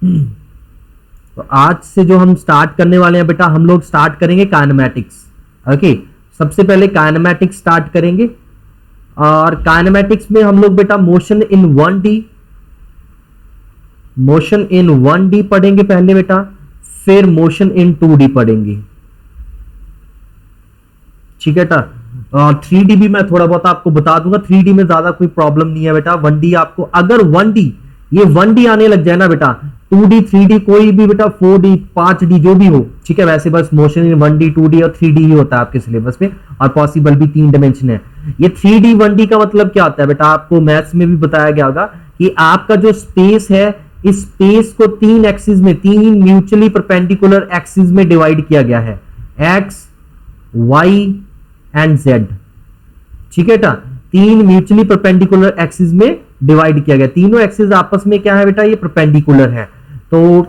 तो आज से जो हम स्टार्ट करने वाले हैं बेटा, हम लोग स्टार्ट करेंगे काइनेमैटिक्स। ओके, सबसे पहले काइनेमैटिक्स स्टार्ट करेंगे, और काइनेमैटिक्स में हम लोग बेटा motion in 1D, motion in 1D पढ़ेंगे पहले बेटा, फिर मोशन इन 2D पढ़ेंगे। ठीक है बेटा। 3D भी मैं थोड़ा बहुत आपको बता दूंगा, 3D में ज्यादा कोई प्रॉब्लम नहीं है बेटा। 1D आपको अगर 1D ये 1D आने लग जाए ना बेटा, 2D 3D कोई भी बेटा, 4D 5D जो भी हो, ठीक है, वैसे बस मोशन इन 1D 2D और 3D ही होता है आपके सिलेबस में, और पॉसिबल भी 3 डायमेंशन है। ये 3D 1D का मतलब क्या होता है बेटा, आपको मैथ्स में भी बताया गया होगा कि आपका जो स्पेस है, इस स्पेस को 3 एक्सिस में, 3 म्यूचुअली परपेंडिकुलर एक्सिस में डिवाइड किया गया है, एक्स, वाई एंड जेड। ठीक है बेटा, 3 म्यूचुअली परपेंडिकुलर एक्सिस में डिवाइड किया गया। तीनों एक्सिस आपस में क्या है बेटा, ये परपेंडिकुलर है। तो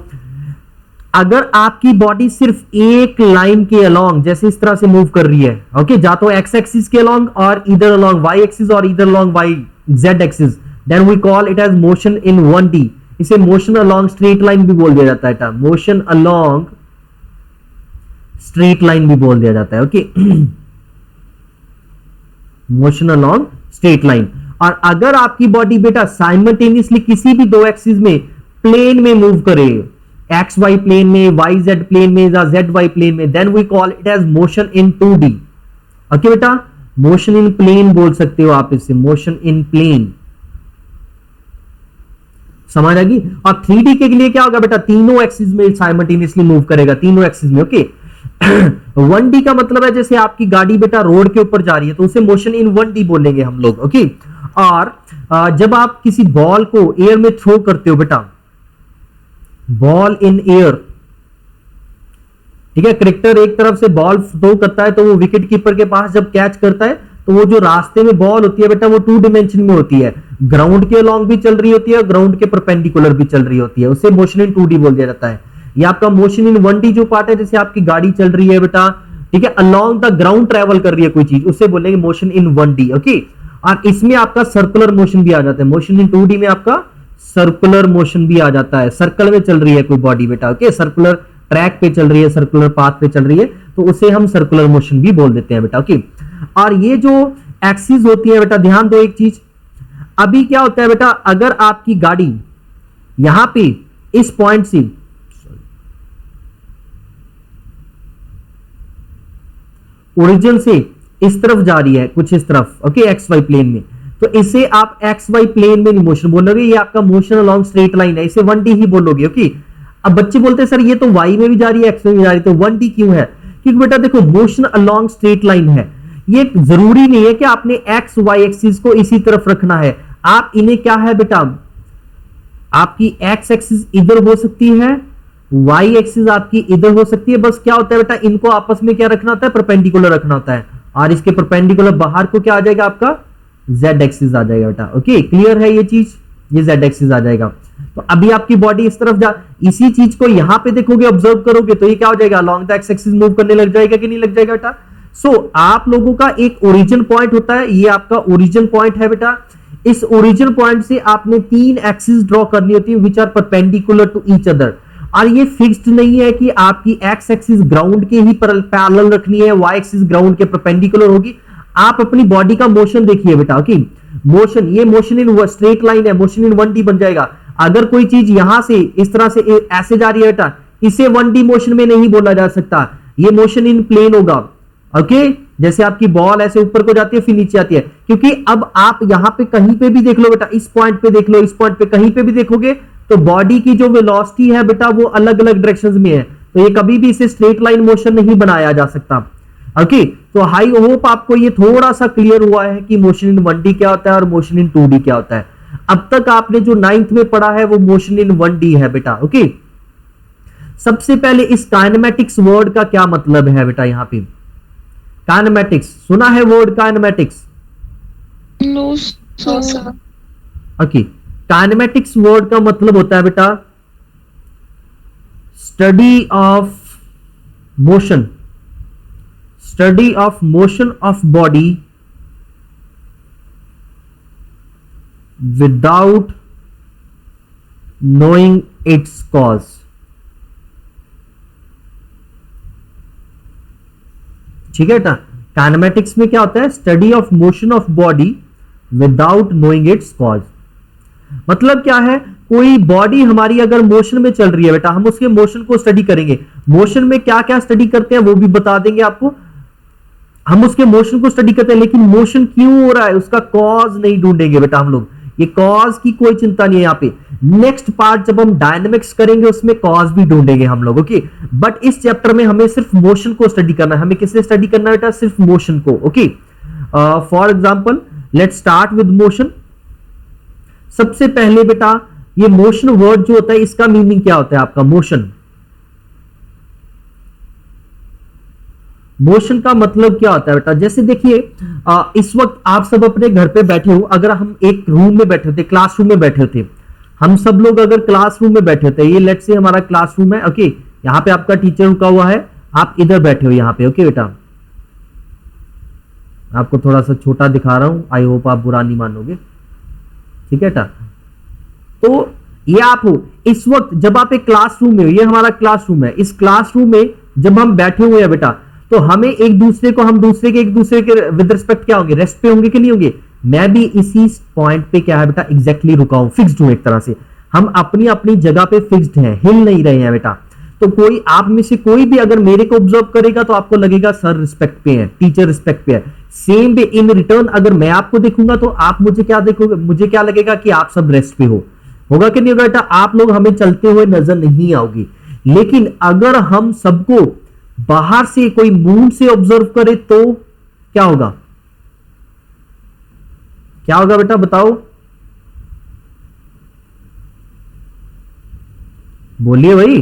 अगर आपकी बॉडी सिर्फ एक लाइन के अलोंग जैसे इस तरह से मूव कर रही है, ओके, जा तो एक्स एक्सिस के अलोंग और इधर अलोंग वाई एक्सिस और इधर along Y Z axis, then we call it as motion in 1D। इसे मोशन अलोंग स्ट्रेट लाइन भी बोल दिया जाता है, मोशन अलोंग स्ट्रेट लाइन भी बोल दिया जाता है। Okay, motion along straight line. और अगर आपकी बॉडी बेटा साइमल्टेनियसली किसी भी 2 एक्सिस में प्लेन में मूव करे, एक्स वाई प्लेन में, वाई जेड प्लेन में या जेड वाई प्लेन में, then we call it as motion in 2D। Okay बेटा, मोशन इन प्लेन बोल सकते हो आप इसे, मोशन इन प्लेन। समझ आ गई। और 3D के लिए क्या होगा बेटा, तीनों एक्सिस में साइमल्टेनियसली मूव करेगा, तीनों एक्सिस में। ओके, 1D का मतलब है जैसे आपकी गाड़ी बेटा रोड के ऊपर जा रही है, तो उसे मोशन इन 1D बोलेंगे हम लोग। ओके, और जब आप किसी बॉल को एयर में थ्रो करते हो बेटा, बॉल इन एयर, ठीक है, क्रिकेटर एक तरफ से बॉल थ्रो करता है, तो वो विकेट कीपर के पास जब कैच करता है, तो वो जो रास्ते में बॉल होती है बेटा, वो 2 डायमेंशन में होती है, ग्राउंड के अलोंग भी चल रही होती है और ग्राउंड के परपेंडिकुलर भी चल रही होती है, उसे मोशन इन 2D बोल दिया जाता है। ये आपका मोशन इन 1D जो पार्ट है, जैसे आपकी गाड़ी चल रही है बेटा, ठीक है, अलोंग द ग्राउंड ट्रेवल कर रही है कोई चीज, उसे बोलेंगे मोशन इन 1D। ओके, और इसमें आपका सर्कुलर मोशन भी आ जाता है, मोशन इन 2D में आपका सर्कुलर मोशन भी आ जाता है, सर्कल में चल रही है कोई बॉडी बेटा, ओके, सर्कुलर ट्रैक पे चल रही है, सर्कुलर पाथ पे चल रही है, तो उसे हम सर्कुलर मोशन भी बोल देते हैं बेटा। ओके, और ये जो एक्सिस होती है बेटा, ध्यान दो एक चीज, अभी क्या होता है बेटा, अगर आपकी गाड़ी यहां पे इस पॉइंट से ओरिजिन से इस तरफ जा रही है, कुछ इस तरफ, ओके, एक्स वाई प्लेन में, तो इसे आप एक्स वाई प्लेन में नहीं मोशन बोलोगे, ये आपका मोशन अलोंग स्ट्रेट लाइन है, इसे 1D ही बोलोगे। ओके, अब बच्चे बोलते हैं सर ये तो वाई में भी जा रही है, एक्स में भी जा रही है, तो 1D क्यों है? क्योंकि बेटा देखो, मोशन अलोंग स्ट्रेट लाइन है, ये जरूरी नहीं है कि आपने एक्स वाई एक्सिस को इसी तरफ रखना है, आप इन्हें क्या है बेटा, आपकी एक्स एक्सिस इधर हो सकती है, वाई एक्सिस आपकी इधर हो सकती है, बस क्या होता है बेटा, इनको आपस में क्या रखना होता है, परपेंडिकुलर रखना होता है, और इसके परपेंडिकुलर बाहर को क्या आ जाएगा आपका, जेड एक्सिस आ जाएगा बेटा। ओके, क्लियर है ये चीज, ये जेड एक्सिस आ जाएगा। तो अभी आपकी बॉडी इस तरफ जा, इसी चीज को यहां पे देखोगे, ऑब्जर्व करोगे, तो ये क्या हो जाएगा, along the x axis move करने लग जाएगा कि नहीं लग जाएगा बेटा। सो आप लोगों का एक ओरिजिन पॉइंट होता है, ये आपका ओरिजिन पॉइंट है बेटा, इस ओरिजिन पॉइंट से आपने 3 एक्सिस ड्रॉ करनी होती है which are perpendicular to each other, और ये फिक्स्ड नहीं है कि आपकी एक्स एक्सिस ग्राउंड के ही पैरेलल रखनी है, वाई एक्सिस ग्राउंड के परपेंडिकुलर होगी। आप अपनी बॉडी का मोशन देखिए बेटा। ओके, मोशन, ये मोशन इन स्ट्रेट लाइन है, मोशन इन 1D बन जाएगा। अगर कोई चीज यहां से इस तरह से ऐसे जा रही है बेटा, इसे 1D मोशन में नहीं बोला जा सकता, ये मोशन इन प्लेन होगा। ओके, जैसे आपकी बॉल ऐसे ऊपर को जाती है फिर नीचे आती है, क्योंकि अब आप यहां पे कहीं पे भी देख लो बेटा, इस पॉइंट पे देख लो, इस पॉइंट पे कहीं पे भी देखोगे, तो बॉडी की जो वेलोसिटी है बेटा, वो अलग अलग डायरेक्शंस में है, तो ये कभी भी इसे स्ट्रेट लाइन मोशन नहीं बनाया जा सकता। ओके, तो हाई होप आपको ये थोड़ा सा क्लियर हुआ है कि मोशन इन 1D क्या होता है और मोशन इन 2D क्या होता है। अब तक आपने जो 9th में पढ़ा है वो मोशन इन 1D है बेटा। ओके, सबसे पहले इस काइनेमैटिक्स वर्ड का क्या मतलब है बेटा, यहां पे काइनेमैटिक्स सुना है word kinematics? No sir. Okay, kinematics word का मतलब होता है बेटा study of motion, study of motion of body without knowing its cause. ठीक है बेटा, काइनेमेटिक्स में क्या होता है? Study of motion of body without knowing its cause. मतलब क्या है? कोई बॉडी हमारी अगर मोशन में चल रही है बेटा, हम उसके मोशन को स्टडी करेंगे। मोशन में क्या क्या स्टडी करते हैं वो भी बता देंगे आपको। हम उसके मोशन को स्टडी करते हैं, लेकिन मोशन क्यों हो रहा है उसका कॉज नहीं ढूंढेंगे बेटा हम लोग। ये कॉज की कोई चिंता नहीं है यहाँ पे। नेक्स्ट पार्ट जब हम डायनेमिक्स करेंगे उसमें कॉज भी ढूंढेंगे हम लोग, ओके। बट इस चैप्टर में हमें सिर्फ मोशन को स्टडी करना है। हमें किससे स्टडी करना है बेटा? सिर्फ मोशन को, okay. For example let's start with motion. सबसे पहले बेटा ये मोशन वर्ड जो होता है इसका मीनिंग क्या होता है आपका? मोशन, मोशन का मतलब क्या होता है बेटा? जैसे देखिए इस वक्त आप सब अपने घर पे बैठे हो, अगर हम एक रूम में बैठे थे, क्लासरूम में बैठे थे, हम सब लोग अगर क्लासरूम में बैठे थे, ये लेट्स से हमारा क्लासरूम है, ओके। यहाँ पे आपका टीचर रुका हुआ है, आप इधर बैठे हो यहाँ पे, ओके बेटा। आपको थोड़ा सा छोटा दिखा रहा हूं, आई होप आप बुरा नहीं मानोगे, ठीक है बेटा। तो ये आप हो इस वक्त जब आप एक क्लासरूम में हो, ये हमारा क्लासरूम है। इस क्लासरूम में जब हम बैठे हुए हैं बेटा, तो हमें एक दूसरे के विद रिस्पेक्ट क्या होंगे? रेस्ट पे होंगे कि नहीं होंगे? मैं भी इसी पॉइंट पे क्या है बेटा? एग्जैक्टली रुका हूं, फिक्स्ड हूं एक तरह से। हम अपनी अपनी जगह पे फिक्स्ड हैं, हिल नहीं रहे हैं बेटा। तो कोई आप में से कोई भी अगर मेरे को ऑब्जर्व करेगा तो आपको लगेगा सर रिस्पेक्ट पे है, टीचर रिस्पेक्ट पे है। सेम वे इन रिटर्न अगर मैं आपको देखूंगा तो आप मुझे क्या देखोगे? मुझे क्या लगेगा कि आप सब रेस्ट पे हो। होगा कि नहीं होगा बेटा? आप लोग हमें चलते हुए नजर नहीं आओगे। लेकिन अगर हम सबको बाहर से कोई मून से ऑब्जर्व करे तो क्या होगा? क्या होगा बेटा बताओ, बोलिए भाई।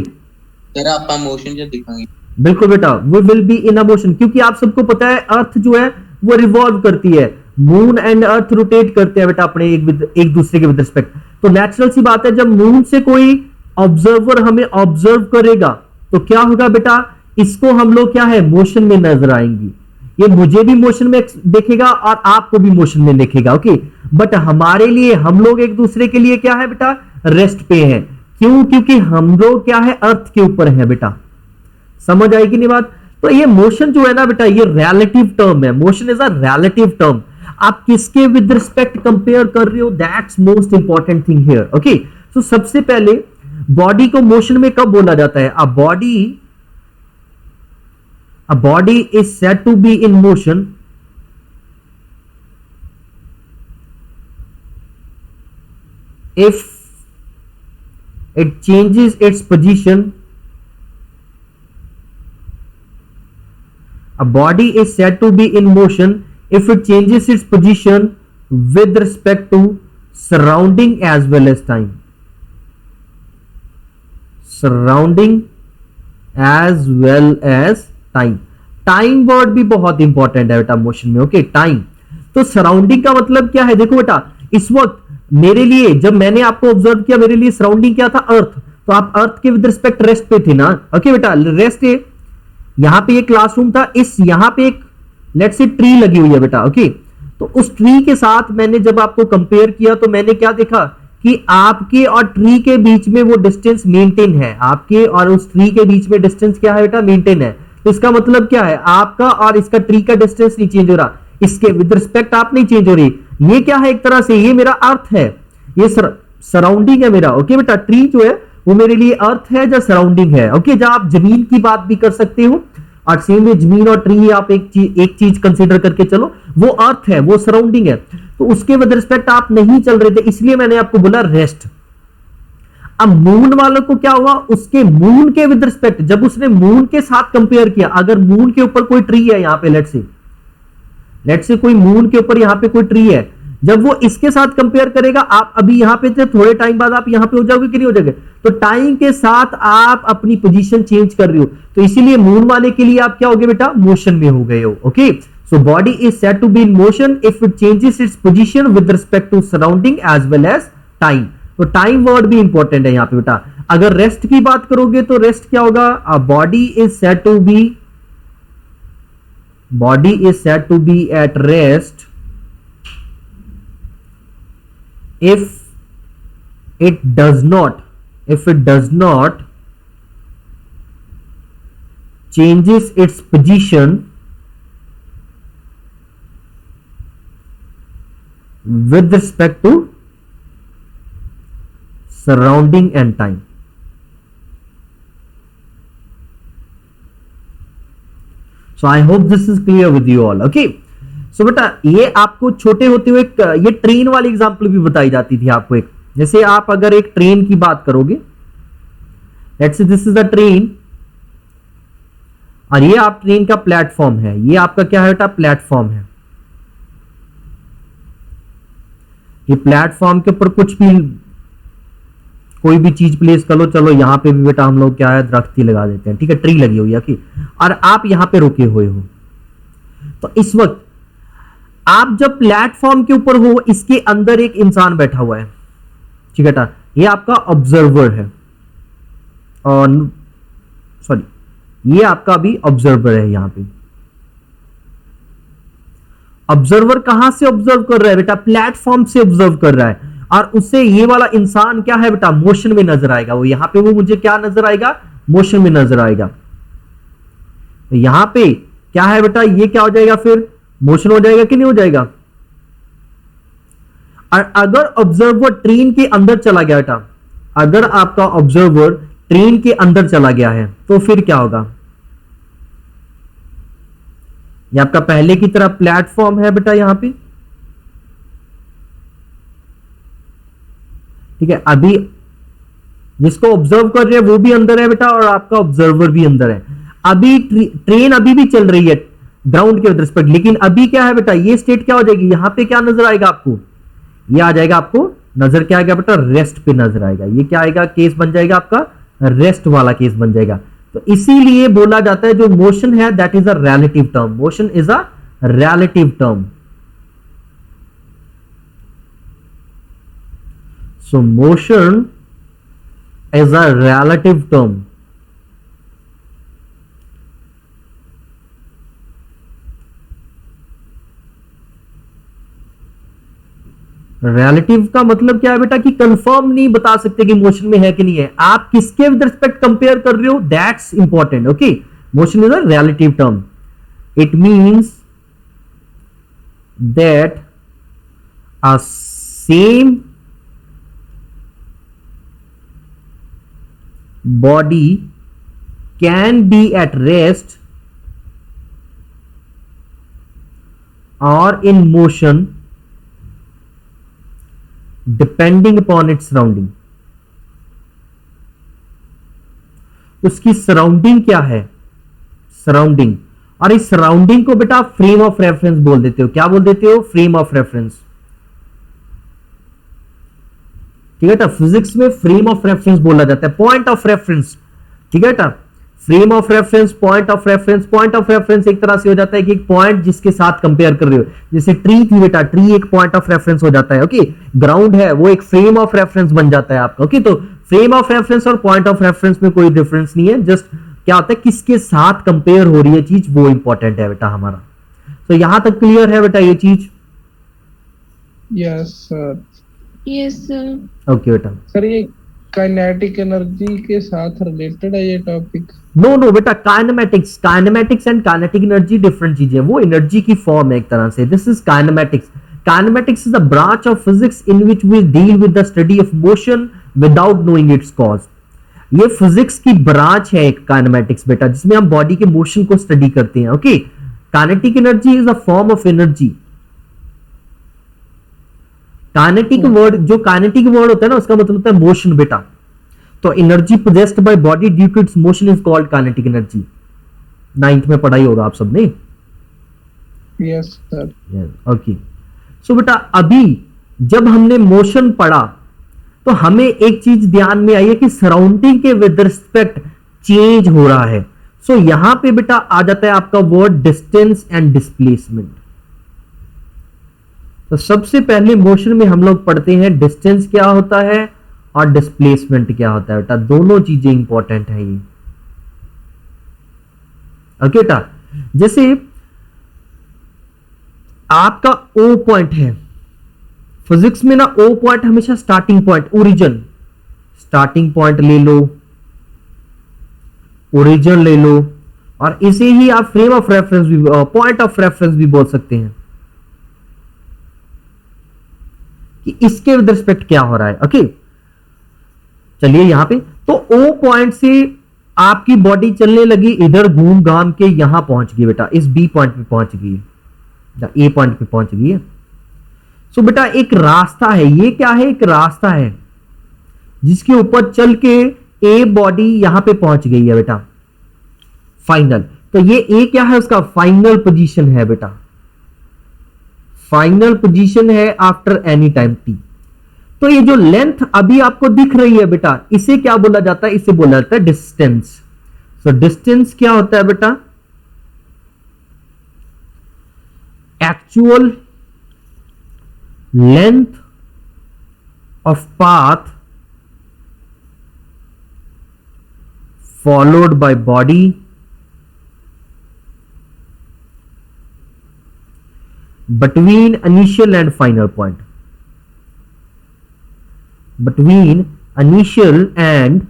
सर आप मोशन जो दिखाएंगे। बिल्कुल बेटा, वो will be in a motion, क्योंकि आप सबको पता है अर्थ जो है वो रिवॉल्व करती है, मून एंड अर्थ रोटेट करते हैं बेटा अपने एक दूसरे के विद रिस्पेक्ट। तो नेचुरल सी बात है जब मून से कोई ऑब्जर्वर हमें ऑब्जर्व करेगा तो क्या होगा बेटा? इसको हम लोग क्या है? मोशन में नजर आएंगी। ये मुझे भी मोशन में देखेगा और आपको भी मोशन में देखेगा, ओके। बट हमारे लिए, हम लोग एक दूसरे के लिए क्या है बेटा? रेस्ट पे हैं। क्यों? क्योंकि हम लोग क्या है? अर्थ के ऊपर है बेटा। समझ आएगी नहीं बात? तो ये मोशन जो है ना बेटा, ये रिलेटिव टर्म है। Motion is a relative term. आप किसके विद रिस्पेक्ट कंपेयर कर रहे हो? That's most important thing here, okay. तो सबसे पहले बॉडी को मोशन में कब बोला जाता है? A body is said to be in motion if it changes its position. A body is said to be in motion if it changes its position with respect to surrounding as well as time. Surrounding as well as time. Time word भी बहुत important है बेटा motion में, okay. Time तो surrounding का मतलब क्या है? देखो बेटा, इस वक्त मेरे लिए, जब मैंने आपको ऑब्जर्व किया, मेरे लिए सराउंडिंग क्या था? अर्थ। तो आप अर्थ के विद रिस्पेक्ट रेस्ट पे थे ना, ओके बेटा। रेस्ट है, यहां पे एक क्लासरूम था, इस यहां पे एक लेट्स से ट्री लगी हुई है बेटा, ओके। तो उस ट्री के साथ मैंने जब आपको कंपेयर किया तो मैंने क्या देखा कि आपके और ट्री के बीच में वो डिस्टेंस मेंटेन है। आपके और उस ट्री के बीच में डिस्टेंस क्या है बेटा? मेंटेन है। तो इसका मतलब क्या है? आपका और इसका ट्री का डिस्टेंस नहीं चेंज हो रहा, इसके विद रिस्पेक्ट आप नहीं चेंज हो रही। ये क्या है? एक तरह से ये मेरा अर्थ है, ये सराउंडिंग है मेरा, ओके बेटा। ट्री जो है वो मेरे लिए अर्थ है या सराउंडिंग है, ओके। जहां आप जमीन की बात भी कर सकते हो, और सेम में जमीन और ट्री आप एक चीज कंसीडर करके चलो, वो अर्थ है, वो सराउंडिंग है। तो उसके विद रिस्पेक्ट आप नहीं चल रहे थे, इसलिए मैंने आपको बोला रेस्ट। अब मून वालों को क्या हुआ? उसके मून के विद रिस्पेक्ट जब उसने मून के साथ कंपेयर किया, अगर मून के ऊपर कोई ट्री है यहां पे, लेट्स से कोई मून के ऊपर यहां पे कोई ट्री है, जब वो इसके साथ कंपेयर करेगा, आप अभी यहां पे थे, थोड़े टाइम बाद आप यहां पे हो जाओगे कि नहीं हो जाओगे? तो टाइम के साथ आप अपनी पोजीशन चेंज कर रहे हो, तो इसीलिए मून वाले के लिए आप क्या हो गए बेटा? मोशन में हो गए हो, okay. So body is said to be in motion if it changes its position with respect to surrounding as well as time. तो टाइम वर्ड भी इंपॉर्टेंट है यहां पे बेटा। अगर रेस्ट की बात करोगे तो रेस्ट क्या होगा? A body is said to be at rest if it does not if it does not changes its position with respect to surrounding and time. So I hope this is clear with you all. Okay. So बेटा ये आपको छोटे होते हुए ये train वाली example भी बताई जाती थी आपको एक, जैसे आप अगर एक ट्रेन की बात करोगे, let's say this is a train और ये आप ट्रेन का प्लेटफॉर्म है, ये आपका क्या है बेटा, प्लेटफॉर्म है। ये प्लेटफॉर्म के ऊपर कुछ भी कोई भी चीज प्लेस कर लो, चलो यहां पे भी बेटा हम लोग क्या है, दरख्त ही लगा देते हैं, ठीक है, ट्री लगी हुई है कि, और आप यहां पे रुके हुए हो। तो इस वक्त आप जब प्लेटफॉर्म के ऊपर हो, इसके अंदर एक इंसान बैठा हुआ है, ठीक है बेटा, ये आपका ऑब्जर्वर है, और सॉरी ये आपका भी ऑब्जर्वर है। यहां पे ऑब्जर्वर कहां से ऑब्जर्व कर रहा है बेटा, प्लेटफॉर्म से ऑब्जर्व कर रहा है, और उससे ये वाला इंसान क्या है बेटा, मोशन में नजर आएगा। वो यहां पे वो मुझे क्या नजर आएगा, मोशन में नजर आएगा। तो यहां पे क्या है बेटा, ये क्या हो जाएगा, फिर मोशन हो जाएगा कि नहीं हो जाएगा। और अगर ऑब्जर्वर ट्रेन के अंदर चला गया बेटा, अगर आपका ऑब्जर्वर ट्रेन के अंदर चला गया है तो फिर क्या होगा, ये आपका पहले की तरह प्लेटफॉर्म है बेटा यहां पे, ठीक है। अभी जिसको ऑब्जर्व कर रहे हैं वो भी अंदर है बेटा, और आपका ऑब्जर्वर भी अंदर है। अभी ट्रेन अभी भी चल रही है ग्राउंड के रिस्पेक्ट, लेकिन अभी क्या है बेटा, ये स्टेट क्या हो जाएगी, यहां पे क्या नजर आएगा आपको, ये आ जाएगा आपको नजर, क्या आएगा बेटा, रेस्ट पे नजर आएगा। ये क्या आएगा, केस बन जाएगा आपका रेस्ट वाला केस बन जाएगा। तो इसीलिए बोला जाता है जो मोशन है that is a relative term, motion is a relative term. So motion is a relative term. Relative का मतलब क्या है बेटा, कि कंफर्म नहीं बता सकते कि मोशन में है कि नहीं है, आप किसके विद रिस्पेक्ट कंपेयर कर रहे हो, that's important. Okay, motion is a relative term, it means that a same body can be at rest or in motion depending upon its surrounding। उसकी सराउंडिंग क्या है, सराउंडिंग, और इस सराउंडिंग को बेटा फ्रेम ऑफ रेफरेंस बोल देते हो। क्या बोल देते हो, फ्रेम ऑफ रेफरेंस, ठीक है। फिजिक्स में फ्रेम ऑफ रेफरेंस बोला जाता है, पॉइंट ऑफ रेफरेंस, ठीक है। Frame of reference, point of reference, point of reference एक तरह से हो जाता है कि एक पॉइंट जिसके साथ कंपेयर कर रहे हो, जैसे ट्री थी बेटा, ट्री एक पॉइंट ऑफ रेफरेंस हो जाता है। ओके, ग्राउंड है वो एक फ्रेम ऑफ रेफरेंस बन जाता है आपका। ओके, तो फ्रेम ऑफ रेफरेंस और पॉइंट ऑफ रेफरेंस में कोई डिफरेंस नहीं है, जस्ट क्या होता है किसके साथ कंपेयर हो रही है चीज, वो इंपॉर्टेंट है बेटा हमारा। तो यहां तक क्लियर है बेटा ये चीज? Yes sir. Yes sir. Okay बेटा। सर ये काइनेटिक एनर्जी के साथ रिलेटेड है ये टॉपिक? नो नो बेटा, kinematics, kinematics and kinetic energy different चीजें, वो एनर्जी की फॉर्म है एक तरह से। This is kinematics. Kinematics is a branch of physics in which we deal with the study of motion without knowing its cause. ये physics की branch है एक काइनेमेटिक्स बेटा, जिसमें हम बॉडी के मोशन को स्टडी करते हैं। Okay, kinetic energy is a form of energy. Kinetic word, जो काइनेटिक वर्ड होता है ना, उसका मतलब होता है मोशन बेटा। तो energy possessed by body due to its motion is called kinetic energy. 9th में पढ़ाई होगा आप सबने। Yes sir. ओके, सो बेटा अभी जब हमने मोशन पढ़ा तो हमें एक चीज ध्यान में आई है कि सराउंडिंग के विद रिस्पेक्ट चेंज हो रहा है। सो यहां पे बेटा आ जाता है आपका वर्ड डिस्टेंस एंड डिस्प्लेसमेंट। तो सबसे पहले मोशन में हम लोग पढ़ते हैं डिस्टेंस क्या होता है और डिस्प्लेसमेंट क्या होता है बेटा, दोनों चीजें इंपॉर्टेंट है ये। ओके बेटा, जैसे आपका ओ पॉइंट है, फिजिक्स में ना ओ पॉइंट हमेशा starting point, origin, starting point ले लो, ओरिजिन ले लो, और इसे ही आप फ्रेम ऑफ रेफरेंस भी, पॉइंट ऑफ रेफरेंस भी बोल सकते हैं कि इसके विद रिस्पेक्ट क्या हो रहा है। ओके, चलिए यहां पे तो ओ पॉइंट से आपकी बॉडी चलने लगी, इधर घूम घाम के यहां पहुंच गई बेटा, इस बी पॉइंट पे पहुंच गई है, ए पॉइंट पे पहुंच गई है। सो बेटा एक रास्ता है, ये क्या है, एक रास्ता है जिसके ऊपर चल के ए बॉडी यहां पे पहुंच गई है बेटा, फाइनल। तो ये ए क्या है, उसका फाइनल पोजीशन है बेटा, फाइनल पोजीशन है आफ्टर एनी टाइम टी। तो ये जो लेंथ अभी आपको दिख रही है बेटा, इसे क्या बोला जाता है, इसे बोला जाता है डिस्टेंस। सो डिस्टेंस क्या होता है बेटा, actual length of path followed by body between initial and final point, between initial and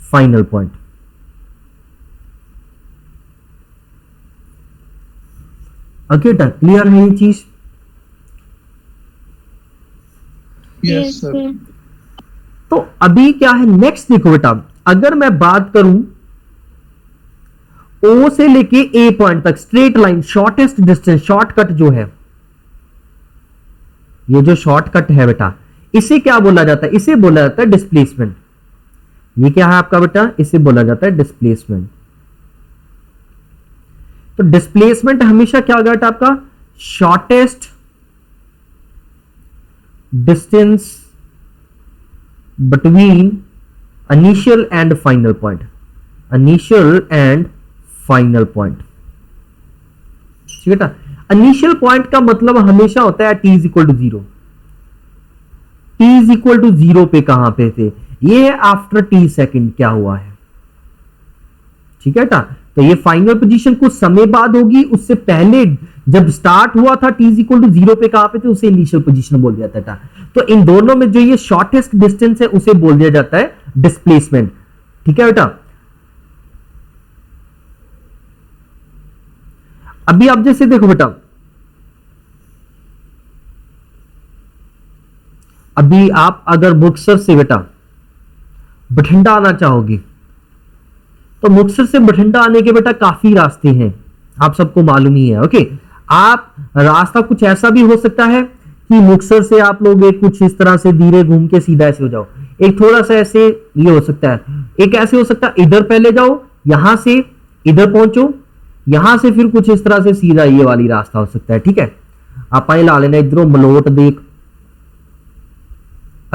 final point। Okay बेटा, क्लियर है ये चीज? Yes sir. तो अभी क्या है, नेक्स्ट देखो बेटा, अगर मैं बात करूं ओ से लेके ए पॉइंट तक straight line, shortest distance, shortcut जो है, ये जो शॉर्टकट है बेटा, इसे क्या बोला जाता है, इसे बोला जाता है डिस्प्लेसमेंट। ये क्या है आपका बेटा, इसे बोला जाता है डिस्प्लेसमेंट। तो डिस्प्लेसमेंट हमेशा क्या होगा बेटा आपका, shortest distance between initial and final point, initial and final point. ठीक है बेटा, इनिशियल पॉइंट का मतलब हमेशा होता है t is equal to zero. T is equal to zero पे कहां पे थे, ये आफ्टर टी सेकंड क्या हुआ है। ठीक है बेटा, तो ये फाइनल पोजीशन कुछ समय बाद होगी, उससे पहले जब स्टार्ट हुआ था t is equal to zero पे कहां पे थे, उसे इनिशियल पोजीशन बोल दिया जाता था। तो इन दोनों में जो ये शॉर्टेस्ट डिस्टेंस है उसे बोल दिया जाता है डिस्प्लेसमेंट। ठीक है बेटा, अभी आप जैसे देखो बेटा, अभी आप अगर मुक्तसर से बेटा बठिंडा आना चाहोगे तो मुक्तसर से बठिंडा आने के बेटा काफी रास्ते हैं, आप सबको मालूम ही है। ओके, आप रास्ता कुछ ऐसा भी हो सकता है कि मुक्तसर से आप लोग एक कुछ इस तरह से धीरे घूम के सीधा ऐसे हो जाओ, एक थोड़ा सा ऐसे ये हो सकता है, एक ऐसे हो सकता है इधर पहले जाओ, यहां से इधर पहुंचो, यहां से फिर कुछ इस तरह से सीधा ये वाली रास्ता हो सकता है। ठीक है, आप ला लेना इधरों मलोट देख,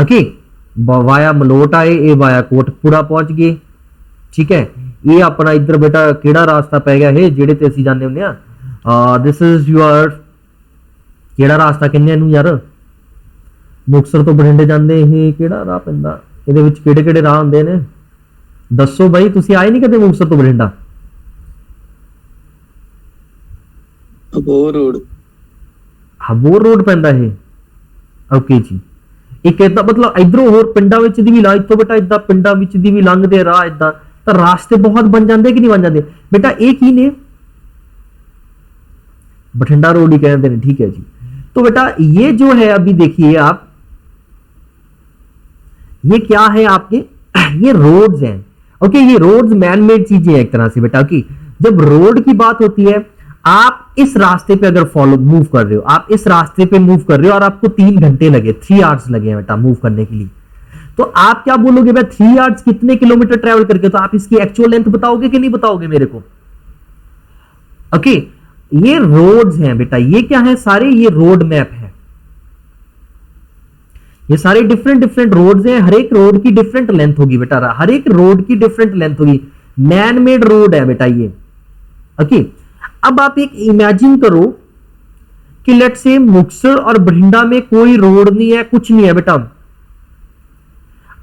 ओके, वाया मलोट आए, ये वाया कोटपुरा पहुंच गए। ठीक है, ये अपना इधर बेटा केड़ा रास्ता पै गया है जेड़े ते असीं जाने हुंदे आ, दिस इज योर केड़ा रास्ता कहंदे इहनूं यार, मुक्तसर तो बठिंडे जांदे ਇਹ ਕਿਹੜਾ ਰਾਹ ਪੈਂਦਾ, ਇਹਦੇ ਵਿੱਚ ਕਿਹੜੇ ਕਿਹੜੇ ਰਾਹ ਹੁੰਦੇ ਨੇ, ਦੱਸੋ ਬਾਈ, ਤੁਸੀਂ ਆਏ ਨਹੀਂ ਕਦੇ ਮੁਕਤਸਰ ਤੋਂ ਬਠਿੰਡਾ? ਅਬੋਰ ਰੋਡ, ਹਬੋਰ ਰੋਡ ਪੈਂਦਾ ਇਹ। ਓਕੇ ਜੀ, ਇੱਕ ਇਦਾਂ ਮਤਲਬ ਇਧਰੋਂ ਹੋਰ ਪਿੰਡਾਂ ਵਿੱਚ ਦੀ ਵੀ ਲਾ, ਇੱਥੋਂ ਬੇਟਾ ਇਦਾਂ ਪਿੰਡਾਂ ਵਿੱਚ ਦੀ ਵੀ ਲੰਘਦੇ ਰਾਹ ਇਦਾਂ, ਤਾਂ ਰਾਸਤੇ ਬਹੁਤ ਬਣ ਜਾਂਦੇ ਕਿ ਨਹੀਂ ਬਣ ਜਾਂਦੇ बेटा? ਇਹ ਕੀ ਨੇ, बठिंडा रोड ही कहते हैं। ठीक है जी, तो बेटा ये जो है अभी देखिए आप, ये क्या है आपके, ये रोड्स हैं। ओके, ये रोड्स मैन मेड चीजें हैं एक तरह से बेटा। कि जब रोड की बात होती है, आप इस रास्ते पे अगर फॉलो मूव कर रहे हो, आप इस रास्ते पे मूव कर रहे हो और आपको 3 घंटे लगे, 3 आवर्स लगे हैं बेटा मूव करने के लिए, तो आप क्या बोलोगे भाई 3 आवर्स कितने किलोमीटर ट्रेवल करके, तो आप इसकी एक्चुअल लेंथ बताओगे कि नहीं बताओगे मेरे को? ओके, ये रोड्स हैं बेटा, ये क्या है सारे, ये रोड मैप है, ये सारे डिफरेंट डिफरेंट रोड्स हैं, हर एक रोड की डिफरेंट लेंथ होगी बेटा, हर एक रोड की डिफरेंट लेंथ होगी, मैन मेड रोड है बेटा ये। ओके, अब आप एक इमेजिन करो कि लेट से मुक्तसर और बठिंडा में कोई रोड नहीं है, कुछ नहीं है बेटा।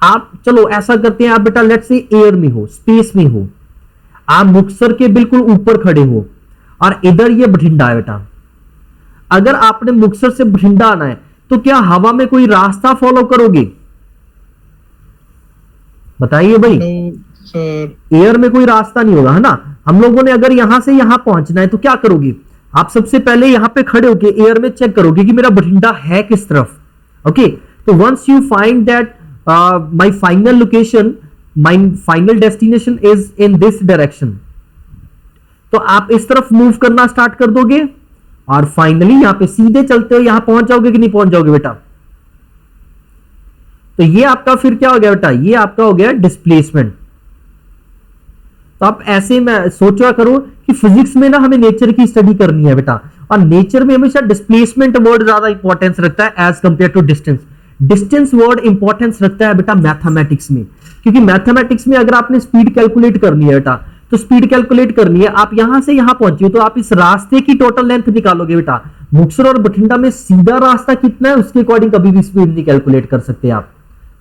आप चलो ऐसा करते हैं, आप बेटा लेट से एयर में हो, स्पेस में हो, आप मुक्तसर के बिल्कुल ऊपर खड़े हो और इधर ये बठिंडा है बेटा। अगर आपने मुक्तसर से बठिंडा आना है तो क्या हवा में कोई रास्ता फॉलो करोगे? बताइए भाई, नो सर। एयर में कोई रास्ता नहीं होगा, है ना। हम लोगों ने अगर यहां से यहां पहुंचना है तो क्या करोगे, आप सबसे पहले यहां पे खड़े होके एयर में चेक करोगे कि मेरा बठिंडा है किस तरफ। ओके, तो once you find that my final location, my final destination is in this direction, तो आप इस तरफ मूव करना स्टार्ट कर दोगे और फाइनली यहां पे सीधे चलते हो यहां पहुंच जाओगे कि नहीं पहुंच जाओगे बेटा। तो ये आपका फिर क्या हो गया बेटा, ये आपका हो गया डिस्प्लेसमेंट। तो आप ऐसे में सोचा करो कि फिजिक्स में ना हमें नेचर की स्टडी करनी है बेटा, और नेचर में हमेशा डिस्प्लेसमेंट वर्ड ज्यादा इंपॉर्टेंस रखता है as compare to distance. Distance word importance रखता है बेटा मैथमेटिक्स में, क्योंकि मैथमेटिक्स में अगर आपने स्पीड कैलकुलेट करनी है बेटा, तो स्पीड कैलकुलेट करनी है, आप यहां से यहां पहुंचे हो तो आप इस रास्ते की टोटल लेंथ निकालोगे बेटा। मुक्तसर और बठिंडा में सीधा रास्ता कितना है उसके अकॉर्डिंग कभी भी स्पीड नहीं कैलकुलेट कर सकते आप।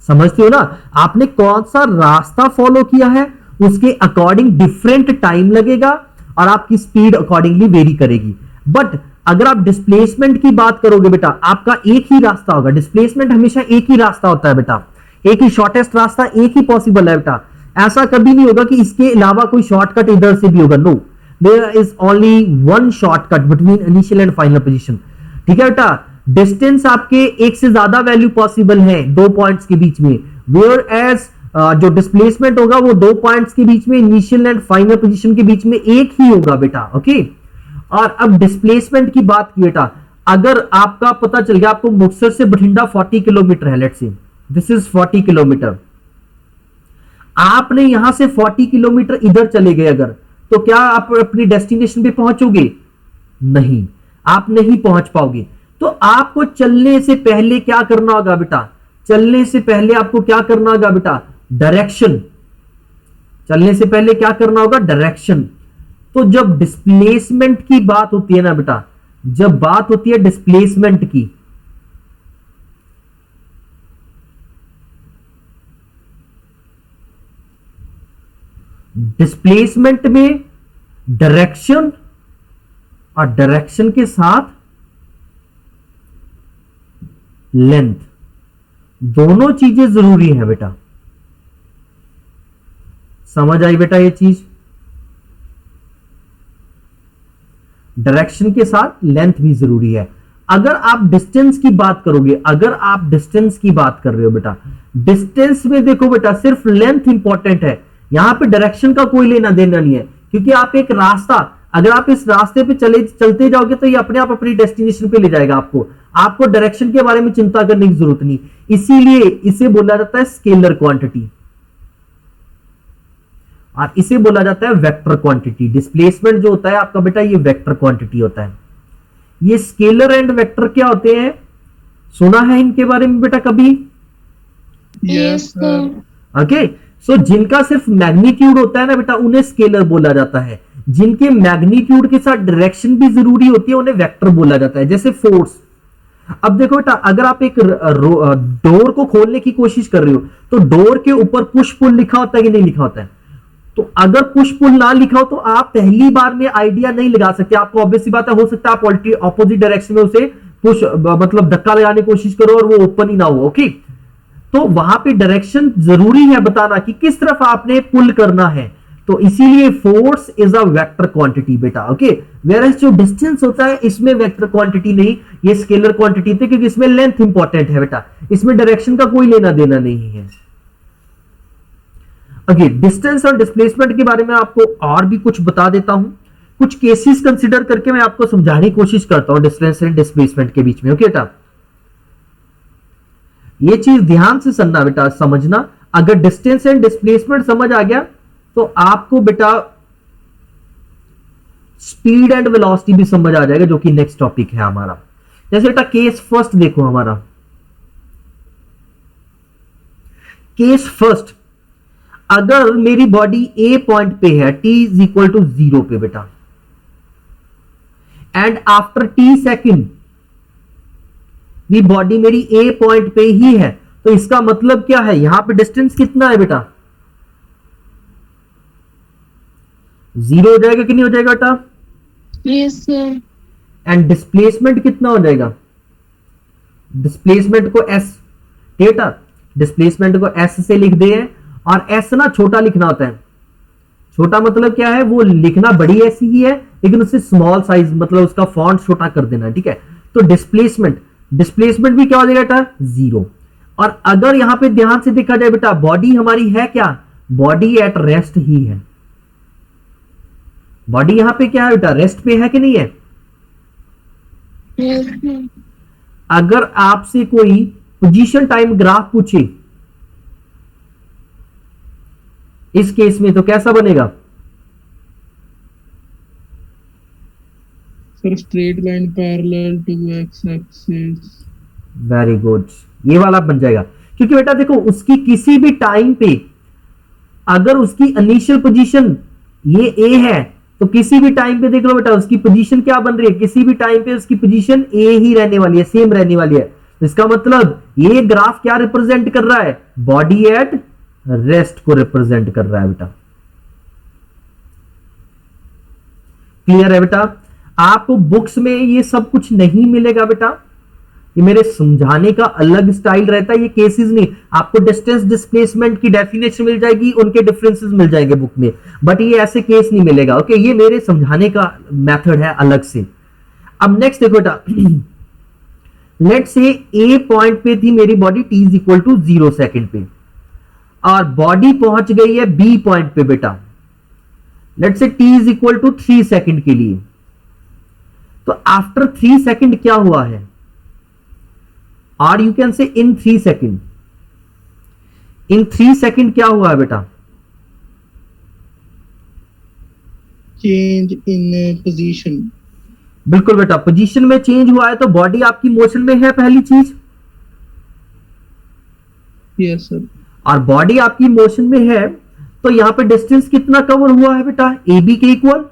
समझते हो ना, आपने कौन सा रास्ता फॉलो किया है उसके अकॉर्डिंग डिफरेंट टाइम लगेगा और आपकी स्पीड अकॉर्डिंगली वेरी करेगी। बट अगर आप डिस्प्लेसमेंट की बात करोगे बेटा, आपका एक ही रास्ता होगा। डिस्प्लेसमेंट हमेशा एक ही रास्ता होता है बेटा, एक ही शॉर्टेस्ट रास्ता एक ही पॉसिबल है बेटा। ऐसा कभी नहीं होगा कि इसके अलावा कोई शॉर्टकट इधर से भी होगा, no, there is only one shortcut between initial and final position. ठीक है बेटा, डिस्टेंस आपके एक से ज्यादा वैल्यू पॉसिबल है दो पॉइंट्स के बीच में, वेयर एज जो डिस्प्लेसमेंट होगा वो दो पॉइंट्स के बीच में, इनिशियल एंड फाइनल पोजीशन के बीच में एक ही होगा बेटा। ओके, और अब डिस्प्लेसमेंट की बात की बेटा, अगर आपका पता चल गया आपको मुक्तसर से बठिंडा 40 किलोमीटर है, let's say this is 40 kilometre, आपने यहां से 40 किलोमीटर इधर चले गए अगर, तो क्या आप अपनी डेस्टिनेशन पे पहुंचोगे? नहीं, आप नहीं पहुंच पाओगे। तो आपको चलने से पहले क्या करना होगा बेटा, चलने से पहले आपको क्या करना होगा बेटा, डायरेक्शन। चलने से पहले क्या करना होगा, डायरेक्शन। तो जब डिस्प्लेसमेंट की बात होती है ना बेटा, जब बात होती है डिस्प्लेसमेंट की, डिस्प्लेसमेंट में डायरेक्शन और डायरेक्शन के साथ लेंथ, दोनों चीजें जरूरी है बेटा। समझ आई बेटा ये चीज? डायरेक्शन के साथ लेंथ भी जरूरी है। अगर आप डिस्टेंस की बात करोगे, अगर आप डिस्टेंस की बात कर रहे हो बेटा, डिस्टेंस में देखो बेटा सिर्फ लेंथ इंपॉर्टेंट है, यहां पे डायरेक्शन का कोई लेना देना नहीं है। क्योंकि आप एक रास्ता, अगर आप इस रास्ते पे चलते जाओगे तो ये अपने आप अपनी डेस्टिनेशन पे ले जाएगा आपको डायरेक्शन के बारे में चिंता करने की जरूरत नहीं। इसीलिए इसे बोला जाता है स्केलर क्वांटिटी और इसे बोला जाता है वेक्टर क्वांटिटी। डिस्प्लेसमेंट जो होता है आपका बेटा, ये वेक्टर क्वांटिटी होता है। ये स्केलर एंड वेक्टर क्या होते हैं, सुना है इनके बारे में बेटा कभी? Yes sir. ओके, सो जिनका सिर्फ मैग्नीट्यूड होता है ना बेटा, उन्हें स्केलर बोला जाता है। जिनके मैग्नीट्यूड के साथ डायरेक्शन भी जरूरी होती है उन्हें वेक्टर बोला जाता है। जैसे फोर्स, अब देखो बेटा, अगर आप एक डोर को खोलने की कोशिश कर रहे हो तो डोर के ऊपर पुश पुल लिखा होता है कि नहीं लिखा होता है? तो अगर पुश पुल ना लिखा हो तो आप पहली बार में आइडिया नहीं लगा सकते। आपको ऑब्वियस सी बात है, हो सकता है आप ऑपोजिट डायरेक्शन में उसे पुश मतलब धक्का लगाने की कोशिश करो और वो ओपन ही ना हो। ओके, तो वहां पे डायरेक्शन जरूरी है बताना कि किस तरफ आपने पुल करना है। तो इसीलिए force is a vector quantity बेटा। ओके, वेयरएज जो डिस्टेंस होता है इसमें वेक्टर क्वांटिटी नहीं, ये स्केलर क्वांटिटी थी, क्योंकि इसमें लेंथ इंपॉर्टेंट है बेटा, इसमें डायरेक्शन का कोई लेना देना नहीं है। ओके, डिस्टेंस और डिस्प्लेसमेंट के बारे में आपको और भी कुछ बता देता हूं, कुछ केसेस कंसिडर करके मैं आपको समझाने की कोशिश करता हूं डिस्टेंस एंड डिस्प्लेसमेंट के बीच में। ओके बेटा, ये चीज ध्यान से सुनना बेटा, समझना। अगर डिस्टेंस एंड डिस्प्लेसमेंट समझ आ गया तो आपको बेटा स्पीड एंड वेलोसिटी भी समझ आ जाएगा, जो कि नेक्स्ट टॉपिक है हमारा। जैसे बेटा केस फर्स्ट देखो हमारा, केस फर्स्ट, अगर मेरी बॉडी ए पॉइंट पे है, t इज इक्वल टू 0 पे बेटा, एंड आफ्टर t सेकेंड ये बॉडी मेरी ए पॉइंट पे ही है, तो इसका मतलब क्या है, यहां पे डिस्टेंस कितना है बेटा, 0 हो जाएगा कि नहीं हो जाएगा बेटा? Yes sir. एंड डिस्प्लेसमेंट कितना हो जाएगा, डिस्प्लेसमेंट को s, बेटा डिस्प्लेसमेंट को s से लिख दे और एस ना छोटा लिखना होता है। छोटा मतलब क्या है, वो लिखना बड़ी ऐसी ही है लेकिन उससे स्मॉल साइज, मतलब उसका फॉन्ट छोटा कर देना, ठीक है। तो डिस्प्लेसमेंट भी क्या हो जाएगा बेटा, 0। और अगर यहां पे ध्यान से देखा जाए बेटा, बॉडी हमारी है क्या, बॉडी एट रेस्ट ही है। बॉडी यहां पे क्या है बेटा, रेस्ट पे है कि नहीं है। yes, अगर आपसे कोई पोजीशन टाइम ग्राफ पूछे इस केस में, तो कैसा बनेगा, sir straight line parallel to X axis. Very good, ये वाला बन जाएगा। क्योंकि बेटा देखो, उसकी किसी भी टाइम पे अगर उसकी इनिशियल पोजीशन ये ए है, तो किसी भी टाइम पे देख लो बेटा उसकी पोजीशन क्या बन रही है, किसी भी टाइम पे उसकी पोजीशन ए ही रहने वाली है, सेम रहने वाली है। तो इसका मतलब ये ग्राफ क्या रिप्रेजेंट कर रहा है, बॉडी एट रेस्ट को रिप्रेजेंट कर रहा है बेटा। क्लियर है बेटा। आपको बुक्स में ये सब कुछ नहीं मिलेगा बेटा, ये मेरे समझाने का अलग स्टाइल रहता है, ये केसेस नहीं। आपको डिस्टेंस डिस्प्लेसमेंट की डेफिनेशन मिल जाएगी, उनके डिफरेंसेस मिल जाएंगे बुक में, बट ये ऐसे केस नहीं मिलेगा। ओके, ये मेरे समझाने का मेथड है अलग से। अब नेक्स्ट देखो बेटा, लेट्स से ए पॉइंट पे थी मेरी body, t is equal to 0 second पे, और बॉडी पहुंच गई है बी पॉइंट पे बेटा, let's say t is equal to 3 second के लिए। तो आफ्टर 3 सेकेंड क्या हुआ है, और you can say in 3 second, in 3 second क्या हुआ है बेटा, चेंज इन पोजीशन। बिल्कुल बेटा, पोजीशन में चेंज हुआ है, तो बॉडी आपकी मोशन में है पहली चीज, यस सर। और बॉडी आपकी मोशन में है, तो यहां पे डिस्टेंस कितना कवर हुआ है बेटा, ए बी के इक्वल,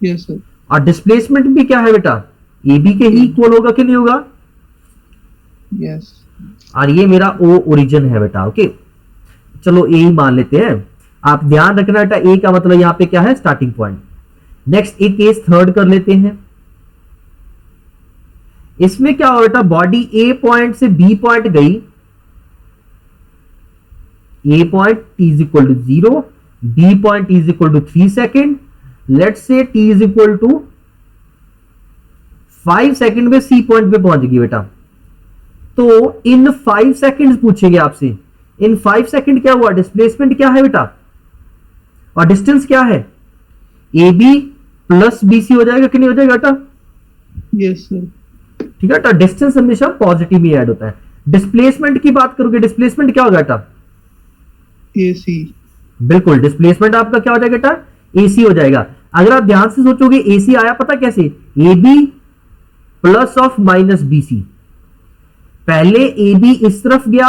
यस सर। और डिस्प्लेसमेंट भी क्या है बेटा, ए बी के ही इक्वल होगा कि नहीं होगा, यस। और ये मेरा ओ ओरिजिन है बेटा। ओके, चलो ए ही मान लेते हैं। आप ध्यान रखना बेटा, ए का मतलब यहां पे क्या है, स्टार्टिंग पॉइंट। नेक्स्ट एक केस थर्ड कर लेते हैं। इसमें क्या हुआ बेटा, बॉडी ए पॉइंट से बी पॉइंट गई, A point t is equal to 0, B point t is equal to 3 second, let's say t is equal to 5 second में सी पॉइंट पे पहुंच गई बेटा। तो इन 5 सेकेंड पूछेंगे आपसे, इन 5 सेकेंड क्या हुआ, डिस्प्लेसमेंट क्या है बेटा, और डिस्टेंस क्या है, A B plus B C हो जाएगा कि नहीं हो जाएगा बेटा, यस सर। ठीक है बेटा। डिस्टेंस हमेशा पॉजिटिव में ऐड होता है। डिस्प्लेसमेंट की बात करोगे, डिस्प्लेसमेंट क्या होगा बेटा, AC। बिल्कुल, डिस्प्लेसमेंट आपका क्या हो जाएगा बेटा, AC हो जाएगा। अगर आप ध्यान से सोचोगे AC आया पता कैसे, AB plus of minus BC, पहले AB इस तरफ गया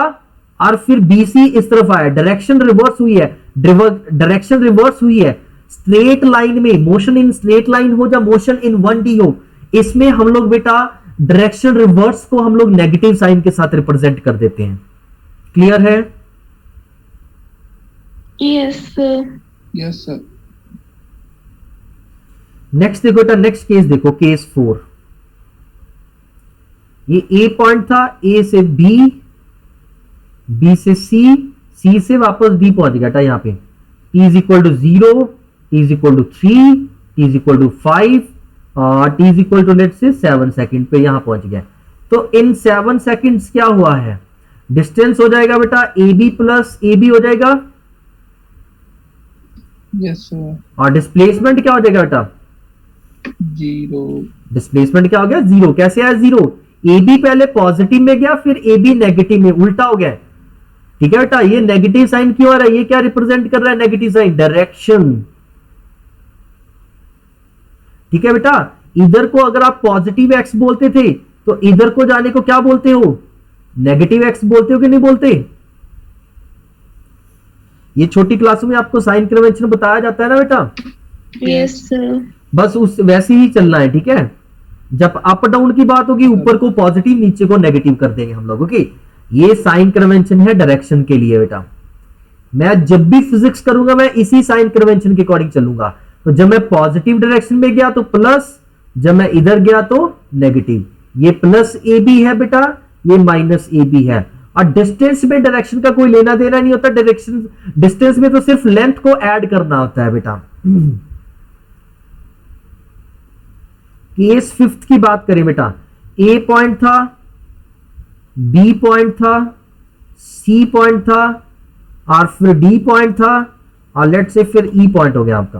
और फिर BC इस तरफ आया, डायरेक्शन रिवर्स हुई है, डायरेक्शन रिवर्स हुई है। स्ट्रेट लाइन में, मोशन इन स्ट्रेट लाइन हो या मोशन इन 1D हो, इसमें हम लोग बेटा डायरेक्शन रिवर्स को हम लोग नेगेटिव साइन के साथ रिप्रेजेंट कर देते हैं। क्लियर है, yes, यस सर। नेक्स्ट देखो बेटा, नेक्स्ट केस देखो, केस 4। ये ए पॉइंट था, ए से बी, बी से सी, सी से वापस डी पहुंच गया था यहां पे, t is equal to 0, t is equal to 3, t is equal to 5, और t is equal to let say 7 second पे यहां पहुंच गया। तो इन 7 सेकेंड्स क्या हुआ है, डिस्टेंस हो जाएगा बेटा A B plus A B हो जाएगा, यस सर। और डिस्प्लेसमेंट क्या हो जाएगा बेटा, 0। डिस्प्लेसमेंट क्या हो गया, 0। कैसे आया 0, ए बी पहले पॉजिटिव में गया, फिर ए बी नेगेटिव में, उल्टा हो गया। ठीक है बेटा, ये नेगेटिव साइन क्यों आ रहा है, ये क्या रिप्रेजेंट कर रहा है, नेगेटिव साइन, डायरेक्शन। ठीक है बेटा, इधर को अगर आप पॉजिटिव एक्स बोलते थे, तो इधर को जाने को क्या बोलते हो, नेगेटिव एक्स बोलते हो कि नहीं बोलते। ये छोटी क्लासों में आपको साइन कन्वेंशन बताया जाता है ना बेटा, yes, बस उस वैसे ही चलना है। ठीक है, जब अप डाउन की बात होगी, ऊपर को पॉजिटिव, नीचे को नेगेटिव कर देंगे हम लोग। ओके, ये साइन कन्वेंशन है डायरेक्शन के लिए बेटा। मैं जब भी फिजिक्स करूंगा, मैं इसी साइन कन्वेंशन के अकॉर्डिंग चलूंगा। तो जब मैं पॉजिटिव डायरेक्शन में गया तो प्लस, जब मैं इधर गया तो नेगेटिव। ये प्लस ए बी है बेटा, ये माइनस ए बी है, और डिस्टेंस में डायरेक्शन का कोई लेना देना नहीं होता, डायरेक्शन डिस्टेंस में तो सिर्फ लेंथ को ऐड करना होता है बेटा। केस फिफ्थ की बात करें बेटा, ए पॉइंट था, बी पॉइंट था, सी पॉइंट था और फिर डी पॉइंट था और लेट से फिर ई पॉइंट हो गया आपका।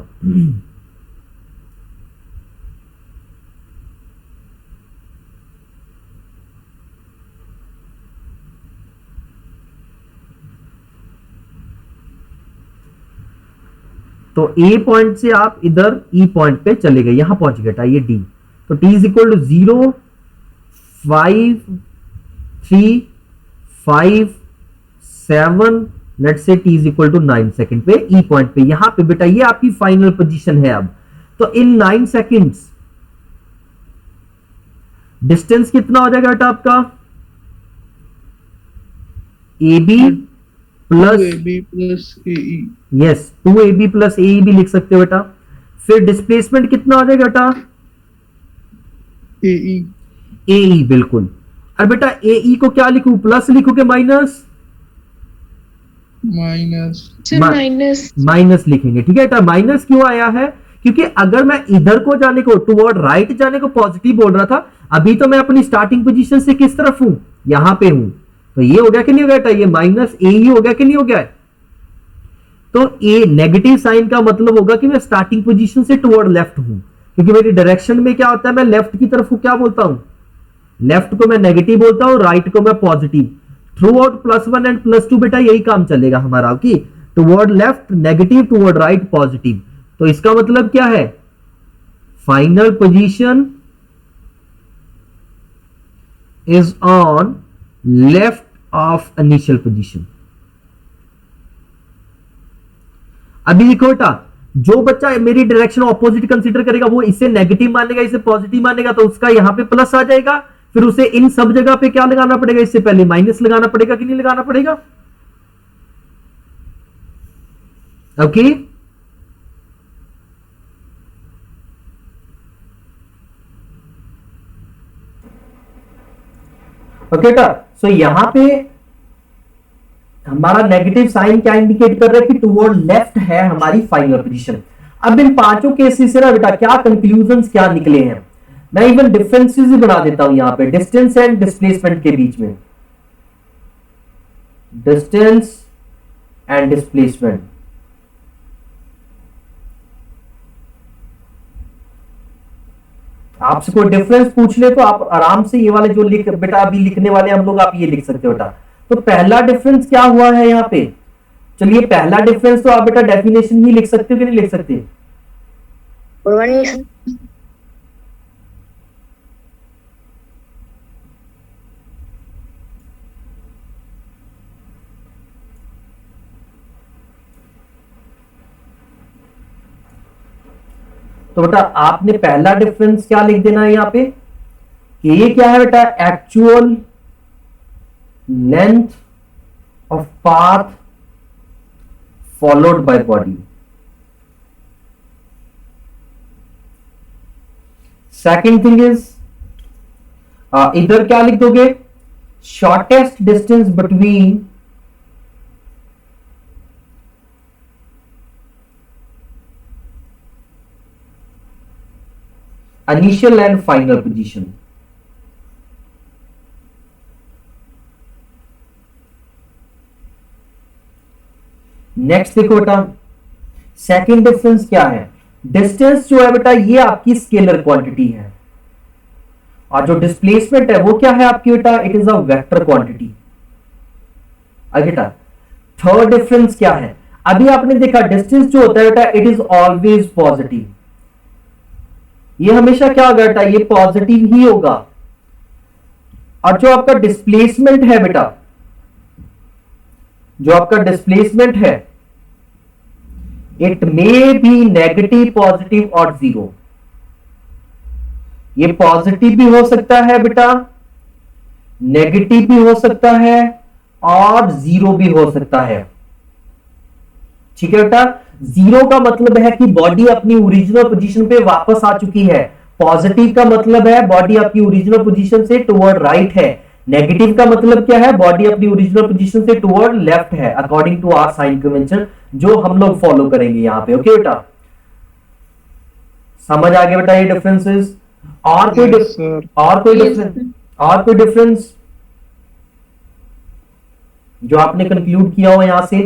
तो ए पॉइंट से आप इधर ई पॉइंट पे चले गए, यहां पहुंच गए ये डी। तो T is equal to 0, 5, 3, 5, 7, let say T is equal to 9 second पे ई पॉइंट पे। यहां पे बेटा ये आपकी फाइनल पोजीशन है। अब तो इन 9 सेकेंड्स डिस्टेंस कितना हो जाएगा बेटा आपका? A B plus AB plus AE। Yes, 2AB plus AE भी लिख सकते हो बेटा। फिर डिस्प्लेसमेंट कितना हो जाएगा बेटा? AE बिल्कुल। और बेटा AE को क्या लिखूं, प्लस लिखूं कि माइनस? माइनस लिखेंगे, ठीक है बेटा। माइनस क्यों आया है? क्योंकि अगर मैं इधर को जाने को, टुवर्ड राइट जाने को पॉजिटिव बोल रहा था, अभी तो मैं अपनी स्टार्टिंग पोजीशन से किस तरफ हूं? यहां पे हूं। तो ये हो गया कि नहीं हो गया बेटा? ये माइनस AE हो गया कि नहीं हो गया? तो ए नेगेटिव साइन का मतलब होगा कि मैं स्टार्टिंग पोजीशन से टुवर्ड लेफ्ट हूं, क्योंकि मेरी डायरेक्शन में क्या होता है, मैं लेफ्ट की तरफ क्या बोलता हूं? लेफ्ट को मैं नेगेटिव बोलता हूं, राइट को मैं पॉजिटिव। थ्रू आउट +1 एंड +2 बेटा यही काम चलेगा हमारा, okay. Toward left negative, toward right positive. तो इसका मतलब क्या है? Final position is on left of initial position. अभी देखो बेटा, जो बच्चा मेरी डायरेक्शन ऑपोजिट कंसीडर करेगा वो इसे नेगेटिव मानेगा, इसे पॉजिटिव मानेगा, तो उसका यहां पे प्लस आ जाएगा। फिर उसे इन सब जगह पे क्या लगाना पड़ेगा? इससे पहले माइनस लगाना पड़ेगा कि नहीं लगाना पड़ेगा? ओके ओके बेटा। सो यहां पे हमारा नेगेटिव साइन क्या इंडिकेट कर रहा है कि टुवर्ड लेफ्ट है हमारी फाइनल पोजीशन। अब इन पांचों केसेस से ना बेटा क्या कंक्लूजन्स क्या निकले हैं, मैं इवन डिफरेंसेस भी बना देता हूं यहां पे डिस्टेंस एंड डिस्प्लेसमेंट के बीच में। डिस्टेंस एंड डिस्प्लेसमेंट, आपसे कोई डिफरेंस पूछ ले तो आप आराम से ये वाले जो लिख बेटा अभी लिखने वाले हम लोग, आप ये लिख सकते हो बेटा। तो पहला डिफरेंस क्या हुआ है यहां पे? चलिए पहला डिफरेंस तो आप बेटा डेफिनेशन ही लिख सकते हो कि नहीं लिख सकते? तो बेटा आपने पहला डिफरेंस क्या लिख देना है यहां पे कि ये क्या है बेटा? Actual length of path followed by body. Second thing is इधर क्या लिख दोगे? Shortest distance between initial and final position. Next देखो बेटा, सेकंड डिफरेंस क्या है? डिस्टेंस जो है बेटा ये आपकी स्केलर क्वांटिटी है, और जो डिस्प्लेसमेंट है वो क्या है आपकी बेटा? It is a vector quantity. बेटा थर्ड डिफरेंस क्या है? अभी आपने देखा डिस्टेंस जो होता है बेटा इट इज ऑलवेज पॉजिटिव, ये हमेशा क्या होगा बेटा? ये पॉजिटिव ही होगा। और जो आपका डिस्प्लेसमेंट है बेटा, जो आपका डिस्प्लेसमेंट है it may be negative, positive और जीरो। ये पॉजिटिव भी हो सकता है बेटा, नेगेटिव भी हो सकता है और जीरो भी हो सकता है। ठीक है बेटा, जीरो का मतलब है कि बॉडी अपनी ओरिजिनल पोजीशन पे वापस आ चुकी है, पॉजिटिव का मतलब है बॉडी आपकी ओरिजिनल पोजीशन से टुवर्ड राइट है, नेगेटिव का मतलब क्या है, बॉडी अपनी ओरिजिनल पोजीशन से टुवर्ड लेफ्ट है according to our sign convention, जो हम लोग फॉलो करेंगे यहां पे। ओके बेटा, समझ आ गया बेटा ये डिफरेंसेस? और कोई Yes, sir. और कोई Yes, डिफरेंस, sir. और कोई डिफरेंस जो आपने कंक्लूड किया हो यहां से?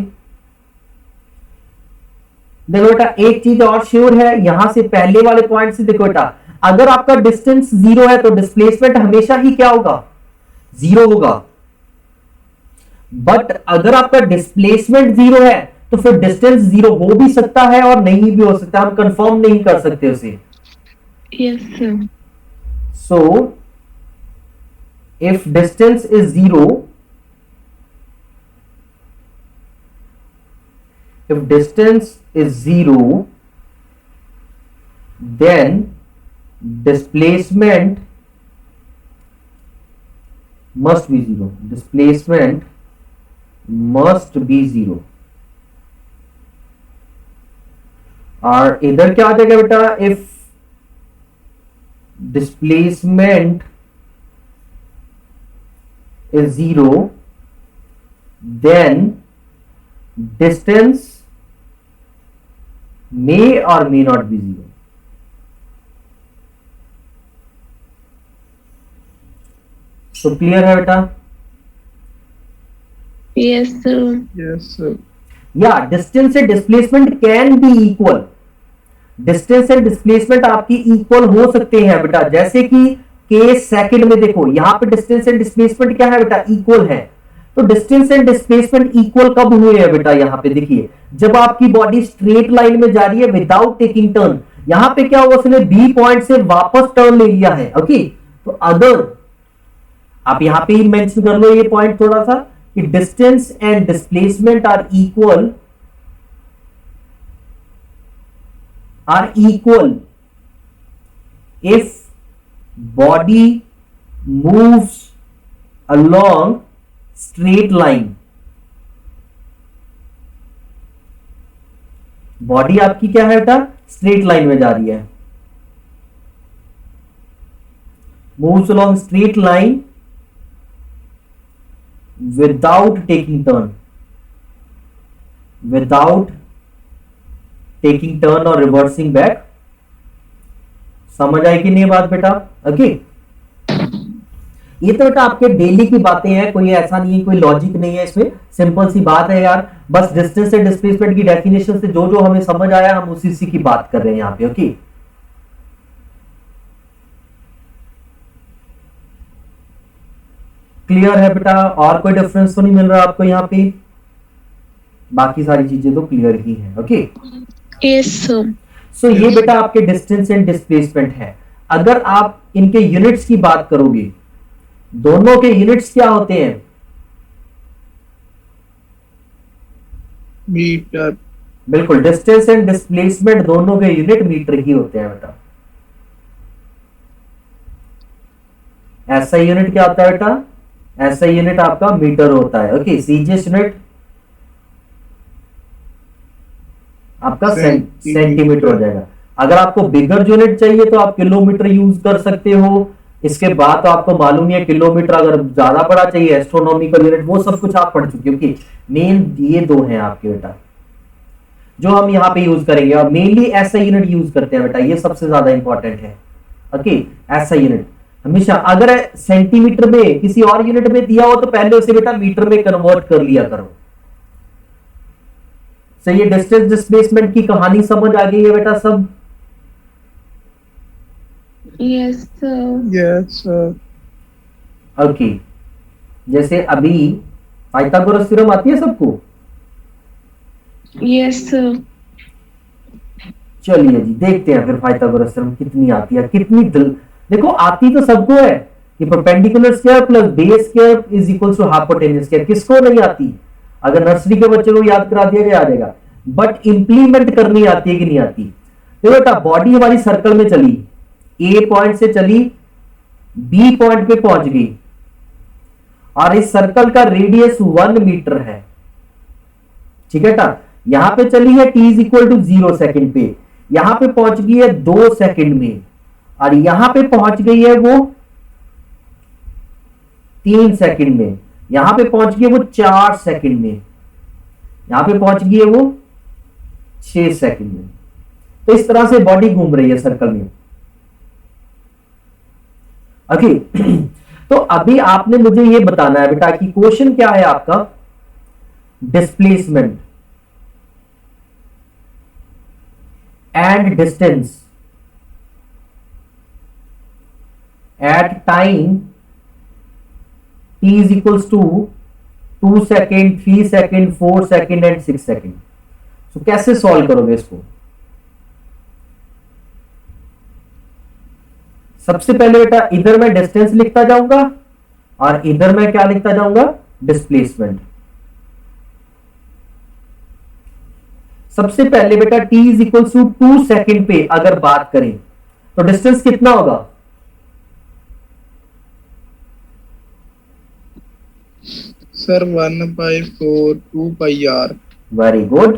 देखो बेटा एक चीज और श्योर है यहां से, पहले वाले पॉइंट से देखो बेटा, अगर आपका डिस्टेंस जीरो है तो डिस्प्लेसमेंट हमेशा ही क्या होगा, जीरो होगा। बट अगर आपका डिस्प्लेसमेंट जीरो है तो फिर डिस्टेंस जीरो हो भी सकता है और नहीं भी हो सकता, हम कंफर्म नहीं कर सकते उसे। Yes, sir. So, if distance is zero, if distance is zero, then displacement must be zero. Displacement must be zero. और इधर क्या आ जाएगा बेटा, if displacement is zero, then distance may or may not be zero. So clear है बेटा? Yes, sir. Yes, sir. या distance से displacement can be equal, distance and displacement आपकी इक्वल हो सकते हैं बेटा, जैसे कि केस सेकंड में देखो यहां पे डिस्टेंस एंड डिस्प्लेसमेंट क्या है बेटा, इक्वल है। तो डिस्टेंस एंड डिस्प्लेसमेंट इक्वल कब हुए हैं बेटा, यहां पे देखिए जब आपकी बॉडी स्ट्रेट लाइन में जा रही है विदाउट टेकिंग टर्न। यहां पे क्या हुआ, उसने बी पॉइंट से वापस टर्न ले लिया है। ओके, तो अगर आप यहां पे ही मेंशन कर लो ये पॉइंट थोड़ा सा, कि distance and displacement are equal if body moves along straight line। Body आपकी क्या है बेटा, स्ट्रेट लाइन में जा रही है, moves along straight line without taking turn, without taking turn or reversing back। समझ आई कि नहीं बात बेटा? ओके, ये तो बेटा आपके डेली की बातें हैं, कोई ऐसा नहीं है, कोई लॉजिक नहीं है इसमें, सिंपल सी बात है यार। बस डिस्टेंस से डिस्प्लेसमेंट की डेफिनेशन से जो जो हमें समझ आया हम उसी की बात कर रहे हैं यहाँ पे। ओके, क्लियर है बेटा? और कोई डिफरेंस तो नहीं मिल रहा आपको यहाँ पे? बाकी सारी चीजें तो क्लियर ही है। Okay, Yes, sir. सो ये बेटा आपके डिस्टेंस एंड डिस्प्लेसमेंट है। अगर आप इनके यूनिट्स की बात करोगे, दोनों के यूनिट्स क्या होते हैं? मीटर। बिल्कुल, डिस्टेंस एंड डिस्प्लेसमेंट दोनों के यूनिट मीटर ही होते हैं बेटा। ऐसा यूनिट क्या होता है बेटा, ऐसा यूनिट आपका मीटर होता है। ओके, सीजीएस यूनिट आपका सेंटीमीटर हो जाएगा। अगर आपको बिगर यूनिट चाहिए तो आप किलोमीटर यूज कर सकते हो। इसके बाद तो आपको मालूम है किलोमीटर, अगर ज्यादा बड़ा चाहिए एस्ट्रोनॉमिकल यूनिट, वो सब कुछ आप पढ़ चुके हो कि मेन ये दो हैं आपके बेटा जो हम यहाँ पे यूज करेंगे, और मेनली ऐसा यूनिट यूज करते हैं बेटा, ये सबसे ज्यादा इंपॉर्टेंट है। ओके, ऐसा यूनिट हमेशा, अगर सेंटीमीटर में किसी और यूनिट में दिया हो तो पहले उसे बेटा मीटर में कन्वर्ट कर लिया करो। तो ये डिस्टेंस डिस्प्लेसमेंट की कहानी समझ आ गई है बेटा सब? Yes, sir. Yes, sir. Okay, जैसे अभी पाइथागोरस थ्योरम आती है सबको? Yes, sir. चलिए जी देखते हैं फिर पाइथागोरस थ्योरम कितनी आती है, कितनी देखो आती तो सबको है कि perpendicular square plus base square is equals to hypotenuse square, किसको नहीं आती? अगर नर्सरी के बच्चों को याद करा दिया गया आ जाएगा, बट इंप्लीमेंट करनी आती है कि नहीं आती? देखो बेटा बॉडी हमारी सर्कल में चली, ए पॉइंट से चली बी पॉइंट पे पहुंच गई, और इस सर्कल का रेडियस 1 मीटर है। ठीक है बेटा, यहां पे चली है t is equal to 0 second पे, यहां पे पहुंच गई है 2 सेकेंड में, और यहां पे पहुंच गई है वो 3 सेकंड में, यहां पे पहुंच गई वो 4 सेकंड में, यहां पे पहुंच गई है वो 6 सेकंड में। तो इस तरह से बॉडी घूम रही है सर्कल में। ओके तो अभी आपने मुझे ये बताना है बेटा कि क्वेश्चन क्या है आपका, displacement and distance at time t is equals to 2 second, 3 second, 4 second and 6 second. तो कैसे सॉल्व करोगे इसको? सबसे पहले बेटा इधर मैं डिस्टेंस लिखता जाऊंगा और इधर मैं क्या लिखता जाऊंगा, डिस्प्लेसमेंट। सबसे पहले बेटा t is equal to 2 second पे अगर बात करें तो डिस्टेंस कितना होगा? Sir 1/4 2πr। Very good,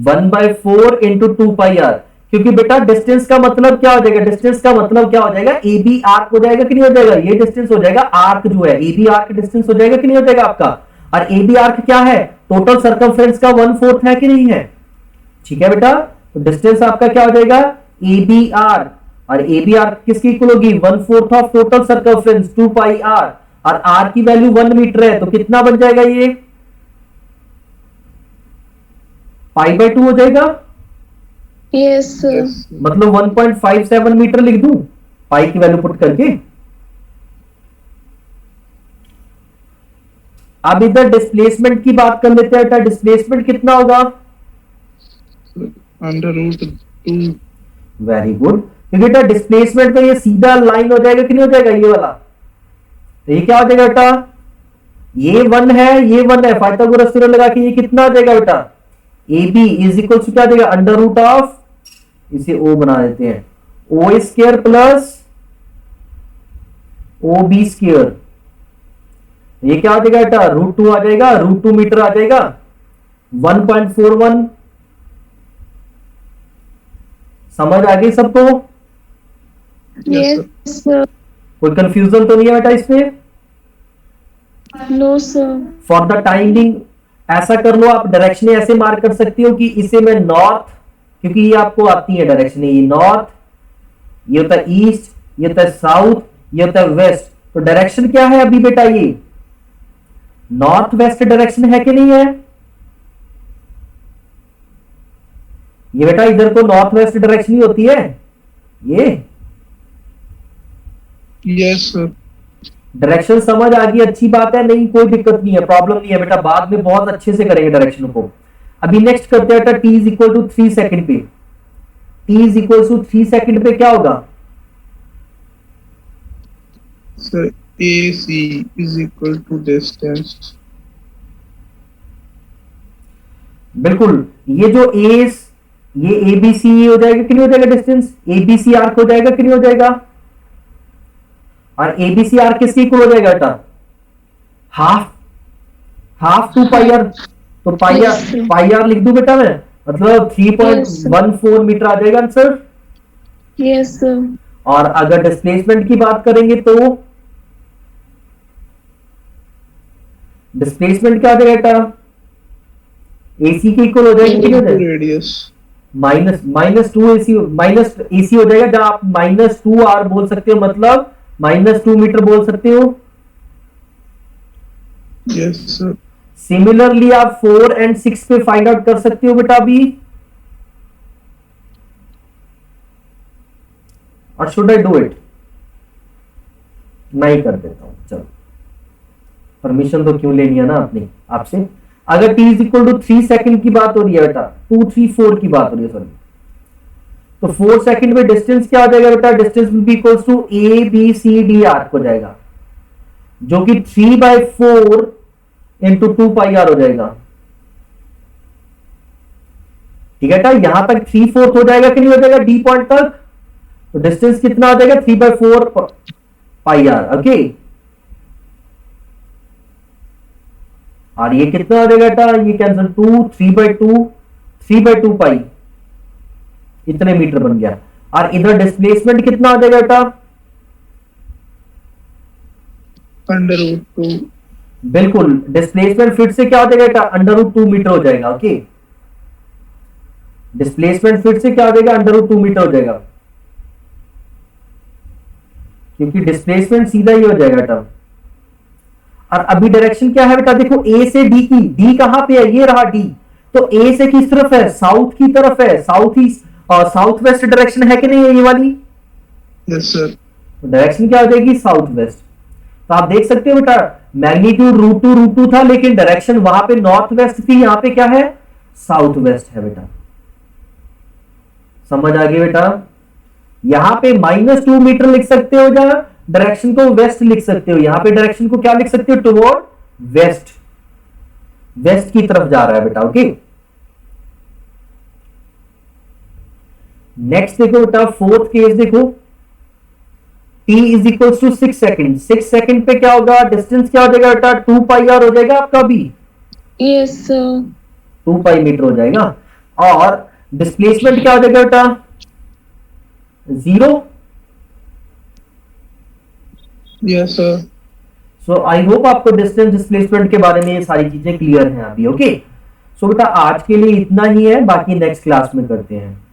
1/4 into 2πr। क्योंकि बेटा डिस्टेंस का मतलब क्या हो जाएगा, डिस्टेंस का मतलब क्या हो जाएगा, ए बी आर्क हो जाएगा कि नहीं हो जाएगा, ये डिस्टेंस हो जाएगा आर्क जो है, ए बी आर्क डिस्टेंस हो जाएगा कि नहीं हो जाएगा आपका। और ए बी आर्क क्या है, टोटल सर्कमफ्रेंस का 1/4 है कि नहीं है। ठीक है बेटा, तो डिस्टेंस आपका क्या हो जाएगा, ए बी आर, और ए बी आर किसकी इक्वल होगी, 1/4 ऑफ टोटल सर्कमफ्रेंस 2πr, और r की वैल्यू 1 मीटर है तो कितना बन जाएगा, ये π/2 हो जाएगा। Yes, sir. मतलब 1.57 मीटर लिख दूं पाई की वैल्यू पुट करके। अब इधर डिस्प्लेसमेंट की बात कर लेते हैं। डिस्प्लेसमेंट कितना होगा, √2। वेरी गुड, क्योंकि बेटा डिस्प्लेसमेंट में ये सीधा लाइन हो जाएगा कि नहीं हो जाएगा, ये वाला। तो ये क्या हो जाएगा बेटा, ये 1 है, ये 1 है, पाइथागोरस थ्योरम लगा के ये कितना हो जाएगा बेटा, A B is equal to क्या हो जाएगा, √, इसे ओ बना देते हैं, O square plus O B square. ये क्या आ जाएगा बेटा, √2 आ जाएगा, √2 मीटर आ जाएगा, 1.41। समझ आ गई सबको? Yes, sir. कोई कंफ्यूजन तो नहीं है बेटा इसमें? No, sir. For the timing ऐसा कर लो, आप डायरेक्शन ऐसे मार्क कर सकते हो कि इसे मैं नॉर्थ, क्योंकि ये आपको आती है डायरेक्शन, ये नॉर्थ, ये होता है ईस्ट, ये होता है साउथ, ये होता है वेस्ट। तो डायरेक्शन क्या है अभी बेटा, ये नॉर्थ वेस्ट डायरेक्शन है कि नहीं है? ये बेटा इधर को नॉर्थ वेस्ट डायरेक्शन ही होती है ये। Yes sir. डायरेक्शन समझ आ गई, अच्छी बात है, नहीं कोई दिक्कत नहीं है, प्रॉब्लम नहीं है बेटा, बाद में बहुत अच्छे से करेंगे डायरेक्शन को। अभी नेक्स्ट करते हैं बेटा, t is equal to 3 second पे, t is equal to 3 second पे क्या होगा sir, AC is equal to distance. बिल्कुल, ये जो एस, ये एबीसी हो जाएगा कि नहीं हो जाएगा, डिस्टेंस एबीसी आर्क हो जाएगा कि नहीं हो जाएगा, और एबीसी आर्क किसकी इक्वल हो जाएगा बेटा, हाफ 2πr। तो पाई आर लिख दूं बेटा मैं, मतलब 3.14 मीटर आ जाएगा आंसर। Yes, sir. और अगर डिस्प्लेसमेंट की बात करेंगे तो डिस्प्लेसमेंट क्या आ जाएगा बेटा, एसी की इक्वल हो जाएगी, रेडियस -2 एसी, माइनस एसी हो जाएगा, जहां आप -2r बोल सकते हो, मतलब -2 मीटर बोल सकते हो। Yes sir. सिमिलरली आप 4 एंड 6 पे फाइंड आउट कर सकते हो बेटा अभी, और शुड आई डू इट, नहीं कर देता हूं, चलो परमिशन तो क्यों लेनी है ना अपनी आपसे। अगर t is equal to 3 second की बात हो रही है बेटा, 2 3 4 की बात हो रही है सॉरी, तो 4 सेकंड में डिस्टेंस क्या हो जाएगा बेटा, distance will be equals to A B C D arc हो जाएगा, जो कि 3/4 इंटू 2πr हो जाएगा। ठीक है बेटा, यहां तक 3/4 हो जाएगा कि नहीं हो जाएगा, डी पॉइंट तक, तो डिस्टेंस कितना हो जाएगा, 3/4 πr। ओके, और ये कितना हो जाएगा बेटा, ये कैंसिल 2 3/2 पाई, इतने मीटर बन गया। और इधर डिस्प्लेसमेंट कितना हो जाएगा बेटा, √2। बिल्कुल, डिस्प्लेसमेंट फिर से क्या हो जाएगा बेटा, √2 मीटर हो जाएगा। ओके, डिस्प्लेसमेंट फिर से क्या हो जाएगा, √2 मीटर हो जाएगा, क्योंकि डिस्प्लेसमेंट सीधा ही हो जाएगा बेटा। और अभी डायरेक्शन क्या है बेटा, देखो ए से डी की, डी कहां पे है, ये रहा डी, तो ए से किस तरफ है, साउथ की तरफ है, साउथ ईस्ट और साउथ वेस्ट डायरेक्शन है कि नहीं है ये वाली, यस सर। तो डायरेक्शन क्या हो जाएगी, साउथ वेस्ट। तो आप देख सकते हो बेटा, मैग्नीट्यूड √2 था, लेकिन डायरेक्शन वहां पे नॉर्थ वेस्ट थी, यहां पे क्या है, साउथ वेस्ट है बेटा। समझ आ गई बेटा, यहां पे -2 मीटर लिख सकते हो, जहां डायरेक्शन को वेस्ट लिख सकते हो, यहां पे डायरेक्शन को क्या लिख सकते हो, टुवर्ड वेस्ट, वेस्ट की तरफ जा रहा है बेटा। ओके, नेक्स्ट देखो बेटा, फोर्थ केस देखो, t is equal to 6 second, 6 second पे क्या होगा, डिस्टेंस क्या हो जाएगा बेटा, 2πr हो जाएगा आपका भी, Yes, sir. 2π मीटर हो जाएगा। और डिस्प्लेसमेंट क्या हो जाएगा बेटा, 0। Yes sir. So I hope आपको डिस्टेंस डिस्प्लेसमेंट के बारे में ये सारी चीजें क्लियर हैं अभी। ओके, सो बेटा आज के लिए इतना ही है, बाकी नेक्स्ट क्लास में करते हैं।